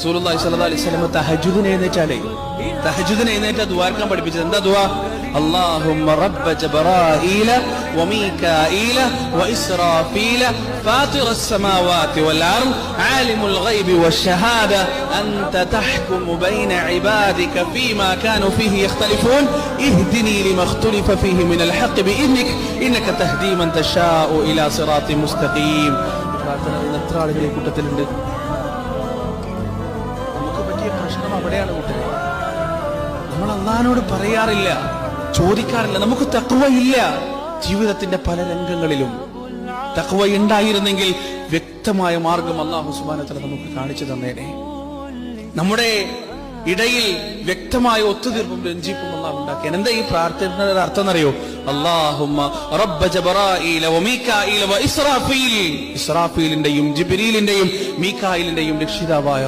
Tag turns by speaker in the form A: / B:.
A: റസൂലുള്ളാഹി സ്വല്ലല്ലാഹു അലൈഹി വസല്ലം തഹജ്ജുദിനെ എഴുന്നേറ്റ് ദുആർക്കാൻ പഠിപ്പിച്ചത് എന്താ ദുആ? اللهم رب جبرائيل وميكائيل وإسرافيل فاطر السماوات والأرض عالم الغيب والشهادة أنت تحكم بين عبادك فيما كانوا فيه يختلفون اهدني لما اختلف فيه من الحق بإذنك إنك تهدي من تشاء إلى صراط مستقيم. എത്ര ആളുകൾ ഈ കൂട്ടത്തിലുണ്ട്? നമുക്ക് പറ്റിയ പ്രശ്നം അവിടെയാണ് കൂട്ടരെ. നമ്മൾ അല്ലാഹുവോട് പറയാറില്ല, ചോദിക്കാറില്ല. നമുക്ക് തഖ്വയില്ല. ജീവിതത്തിന്റെ പല രംഗങ്ങളിലും തഖ്വ ഉണ്ടായിരുന്നെങ്കിൽ വ്യക്തമായ മാർഗം അല്ലാഹു സുബ്ഹാനഹു വ തആല നമുക്ക് കാണിച്ചു തന്നേനെ. നമ്മുടെ ഇടയിൽ വ്യക്തമായ ഒത്തുതീർപ്പും രഞ്ജിപ്പും അല്ലാഹു ഉണ്ടാക്കിയാൻ. എന്താ ഈ പ്രാർത്ഥനയുടെ അർത്ഥം എന്നറിയോ? അല്ലാഹുമ്മ റബ്ബ ജബറായീല വമീകായീല വഇസ്രാഫീൽ. ഇസ്രാഫീലിന്റെയും ജിബ്രീലിന്റെയും മീകായിലിന്റെയും രക്ഷിതാവായ